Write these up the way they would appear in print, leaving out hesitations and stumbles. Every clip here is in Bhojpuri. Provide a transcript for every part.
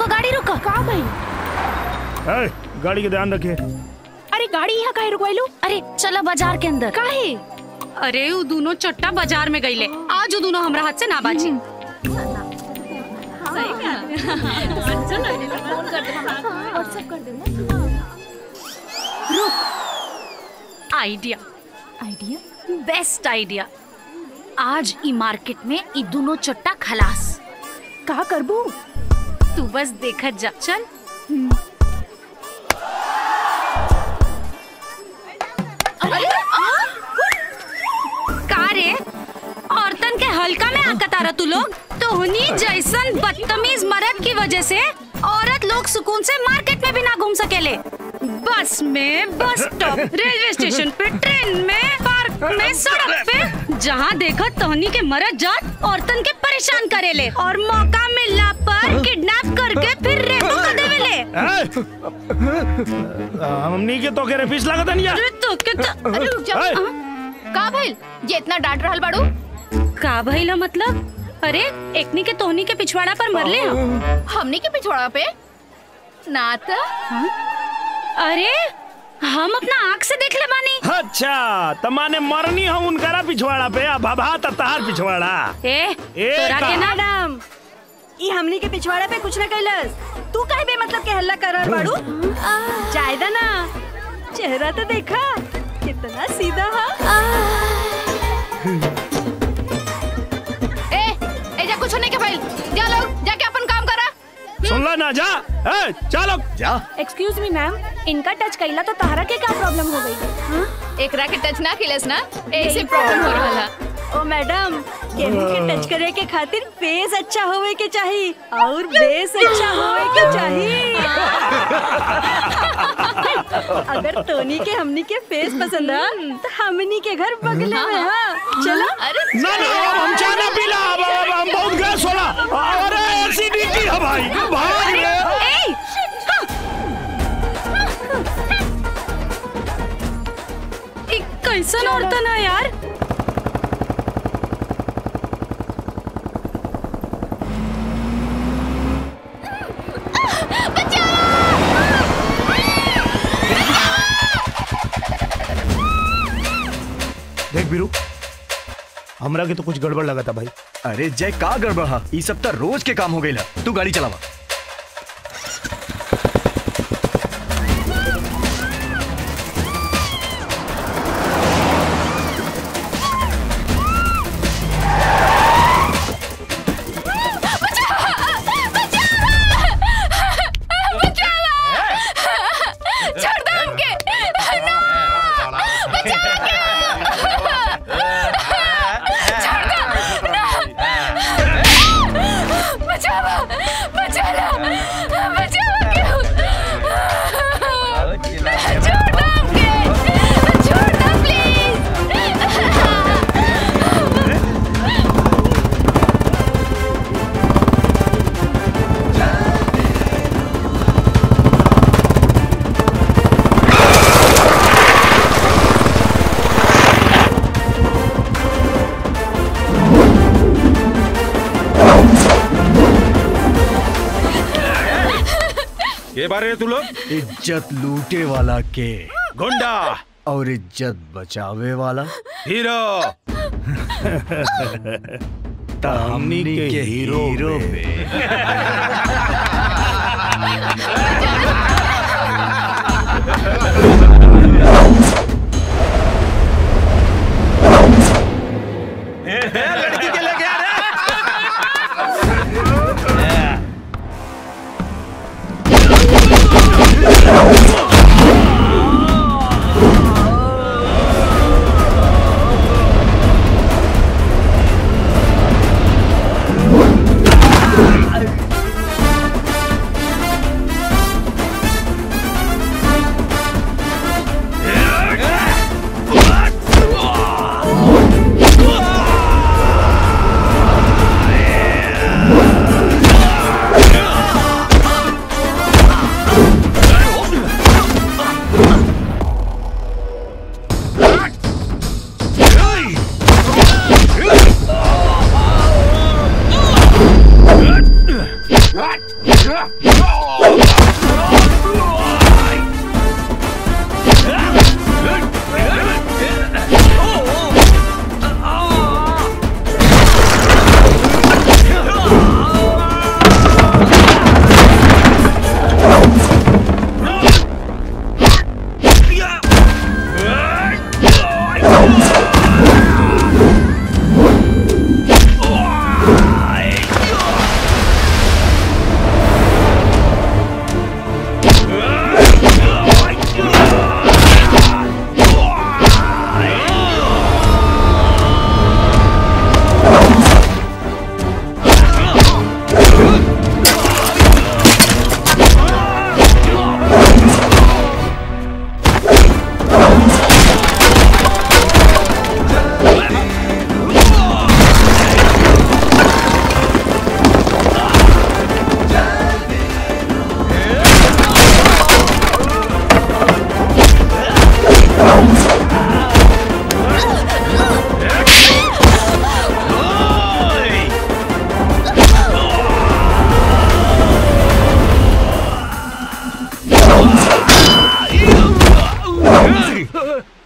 गाड़ी रोको। कहाँ भाई? गाड़ी के ध्यान रखिए। अरे गाड़ी यहाँ काहे रुकवाइलू? अरे चलो बाजार के अंदर। काहे? अरे वो दोनों चट्टा बाजार में गईले, आज वो दोनों हमरा हाथ से ना बाजी। Idea best idea. आज ई मार्केट में ई दोनों चट्टा खलास। का करबू? तू बस देखत जा। चल। का रे औरतन के हल्का में आकतारा तू लोग? तोहनी जैसन बदतमीज मर्द की वजह से औरत लोग सुकून से मार्केट में भी ना घूम सकेले। बस में, बस स्टॉप, रेलवे स्टेशन पे, ट्रेन में, पार्क में, सड़क पे, जहाँ देखो तोहनी के मर्द जात औरतन के परेशान करेले और मौका मिलना पर किडनैप करके फिर रेप कर देवेले। हमनी के तो के फीस लागत नहीं यार। अरे रुक जा। का भइल? ये इतना डांट रहल बाड़ू? का भइला मतलब? अरे एकनी के तोहनी के पिछवाड़ा पर मरले हम। हमनी के पिछवाड़ा पे? ना त? अरे हम अपना आँख से देख ले बानी। अच्छा तमाने मरनी हम उनकरा पिछवाड़ा पे, भाभा तहार पिछवाड़ा। तोरा के मैडम ई हमनी के पिछवाड़ा पे कुछ न कैलस। तू काहे बे मतलब के हल्ला कर रहल बाड़ू? जायदा ना, चेहरा तो देखा कितना सीधा है। एजा कुछ नहीं के भाई, जा लोग जाके अपन काम करा। सुनला ना, जा चलो जा। एक्सक्यूज मी मैम, इनका टच कैला तो तहरा के क्या प्रॉब्लम हो गई? एकरा के टच ना किलस ना, ऐसे प्रॉब्लम हो रहा है। ओ मैडम, केहू के टच करे के खातिर फेस अच्छा होवे के चाहिए और बेस अच्छा होवे के चाहिए। अगर तोनी के हमनी के फेस पसंद है तो हमनी के घर बगले में है। चलो। ना हम चाय ना पीला, हम बहुत गैस होला। अरे एसिडिटी है भाई, भाग रे। कैसन औरतन है यार? देख बीरू, हमरा के तो कुछ गड़बड़ लगा था भाई। अरे जय का गड़बड़ है? ई सब तो रोज के काम हो गई। तू गाड़ी चलावा। के बारे तू लोग? इज्जत लूटे वाला के गुंडा और इज्जत बचावे वाला हीरो। हमनी के हीरो पे। लड़की के लेके आ रहे।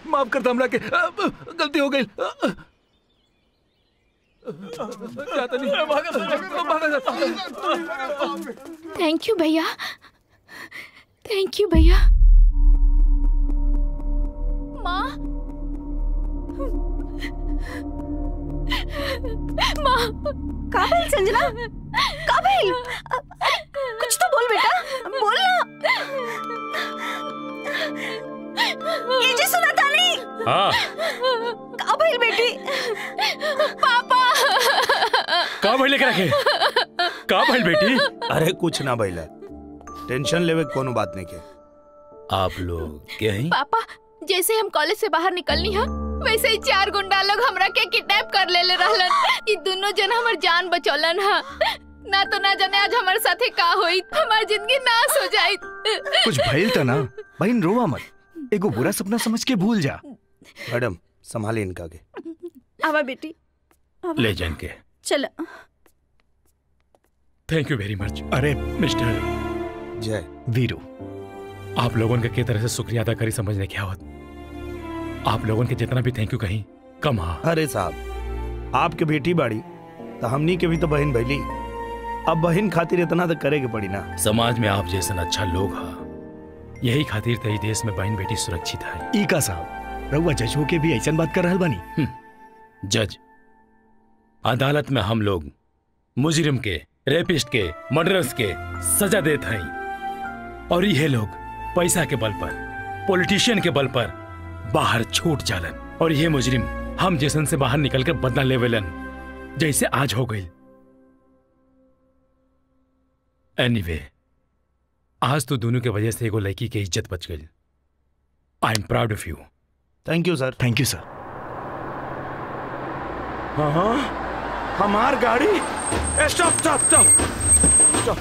माफ करता हमरा के गलती हो गई। थैंक यू भैया, थैंक यू भैया। माँ, माँ, काबिल संजना, काबिल, कुछ तो बोल बेटा, बोल ना। ये जी सुना था नहीं? हाँ। काबिल बेटी। पापा। कहाँ भाई लेकर रखे? कहाँ भाई बेटी? अरे कुछ ना भैला, टेंशन लेवे कोनो बात नहीं के। आप लोग क्या हैं? पापा, जैसे हम कॉलेज से बाहर निकलनी है वैसे ही 4 गुंडा लोग हमरा के किडनैप कर ले रहलन। ये दोनों जन हमर जान बचौलन है। ना तो ना जाने आज हमारे साथे का होई, हमारी जिंदगी नाश हो जाई। कुछ भइल त ना बहन, रोवा मत, एगो बुरा सपना समझ के भूल जा। मैडम संभाले इनका के। आवा बेटी, आवा। ले जान के। चलो। थैंक यू वेरी मच। अरे मिस्टर जय वीरू, आप लोगों का किस तरह से शुक्रिया अदा करी समझने क्या होता। आप लोगों के जितना भी थैंक यू कहीं कम हा। अरे साहब, आपके बेटी बाड़ी तो हमनी के भी तो बहन भैली, अब बहन खातिर इतना तो करे के पड़ी ना। समाज में आप जैसा अच्छा लोग हा, यही खातिर तई देश में बहन बेटी सुरक्षित है। ई का साहब, रउआ जज होके भी ऐसा बात कर रहल बानी? जज, अदालत में हम लोग मुजरिम के, रेपिस्ट के, मर्डरर्स के सजा देते हैं और ये लोग पैसा के बल पर, पॉलिटिशियन के बल पर बाहर छूट जालन और ये मुजरिम हम जैसन से बाहर निकलकर बदला लेवेलन जैसे आज हो गई। एनीवे, आज तो दोनों के वजह से एगो लड़की की इज्जत बच गई। I am proud of you. Thank you sir. Thank you sir. हाँ, हमार गाड़ी। Stop stop stop stop.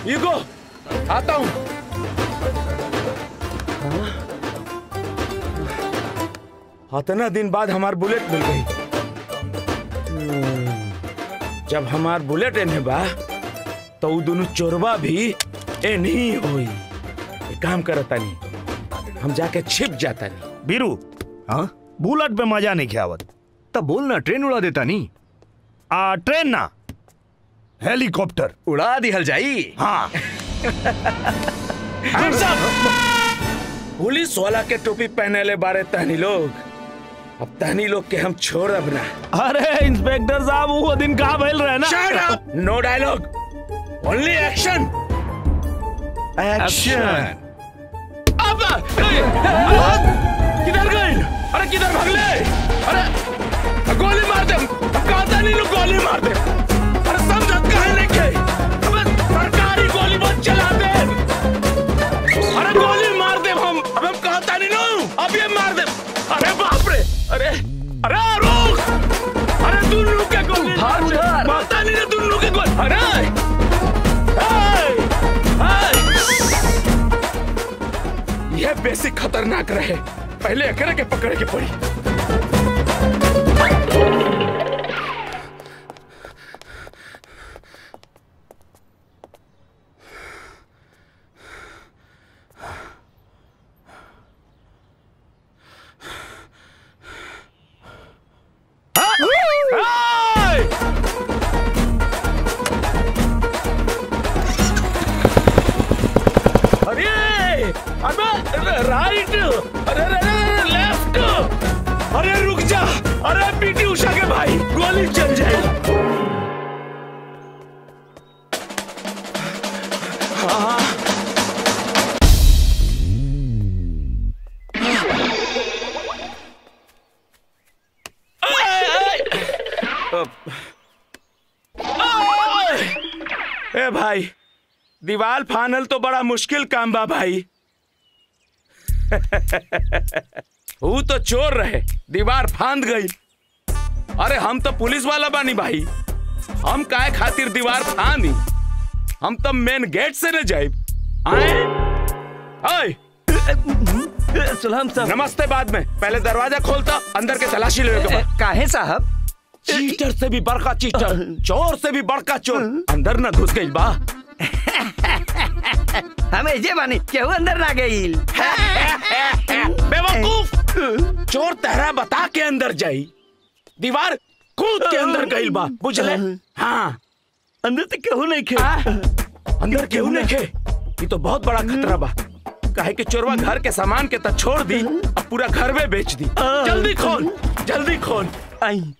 ईगो, आता हूं। इतना दिन बाद हमार बुलेट मिल गई। जब हमार बुलेट एने बा तो वो दोनों चोरवा भी एनी होई। एक काम करता नहीं, हम जाके छिप जाता नहीं। बीरू, हाँ बुलेट पे मजा नहीं खियावत। तब बोल ना, ट्रेन उड़ा देता नहीं। ट्रेन ना, हेलीकॉप्टर उड़ा दिहल जाई। हाँ। पुलिस वाला के टोपी पहने ले बारे तहनी लोग, अब तहनी लोग के हम छोड़ब ना। अरे इंस्पेक्टर साहब, वो दिन कहाँ भइल रहे ना। शट अप, नो डायलॉग, ओनली एक्शन। एक्शन। अब किधर गए? अरे किधर भागले? अरे गोली मार दे, कहता नहीं लोग गोली मार दे। अरे समझत काहे नहीं के? अबे सरकारी गोली मत चला दे। अरे गोली मार दे हम, अब हम कहता नहीं लो, अब ये मार दे। अरे बाप रे, अरे अरे रुक, अरे दुन्नू के गोली मारता नहीं ना, दुन्नू के गोली। अरे यह बेसी खतरनाक रहे, पहले अकेले के पकड़े के पड़ी। अरे पीटी उषा के भाई गोली चल जाए। हाँ ए भाई दीवार फानल तो बड़ा मुश्किल काम बा भाई। वो तो चोर रहे दीवार फांद गई। अरे हम तो पुलिस वाला बानी भाई, हम काहे खातिर दीवार फांदी? हम तो मेन गेट से न जाए। सलाम साहब। नमस्ते बाद में, पहले दरवाजा खोलता अंदर के तलाशी लेगा। काहे साहब? चीटर से भी बड़का चीटर, चोर से भी बड़का चोर अंदर न घुस गई बा। हम ऐसे बानी केहू अंदर ना गई। बेवकूफ, चोर तहरा बता के अंदर जाई, दीवार कूद के अंदर गई बा, बुझले? हाँ अंदर तो केहू नहीं खे। अंदर केहू नहीं खे, ये तो बहुत बड़ा खतरा बा। काहे कि चोरवा घर के सामान के तक छोड़ दी, अब पूरा घर में बेच दी। जल्दी खोल, जल्दी खोल। आई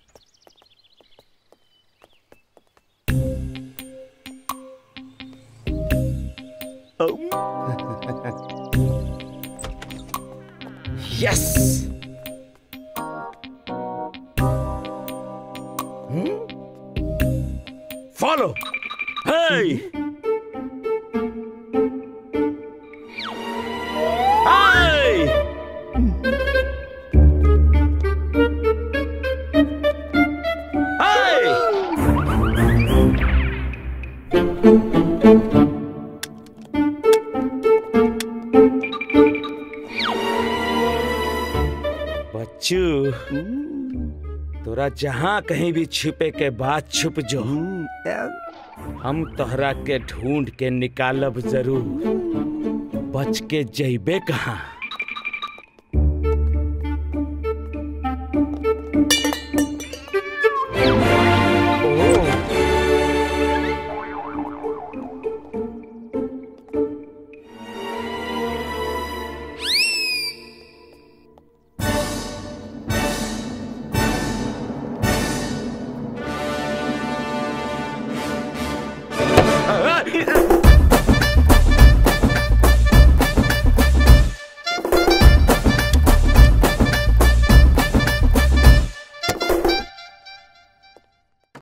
यस। फॉलो। हे बच्चू, तोरा जहां कहीं भी छिपे के बाद छुप जो, हम तोहरा के ढूंढ के निकालब जरूर। बच के जइबे कहाँ?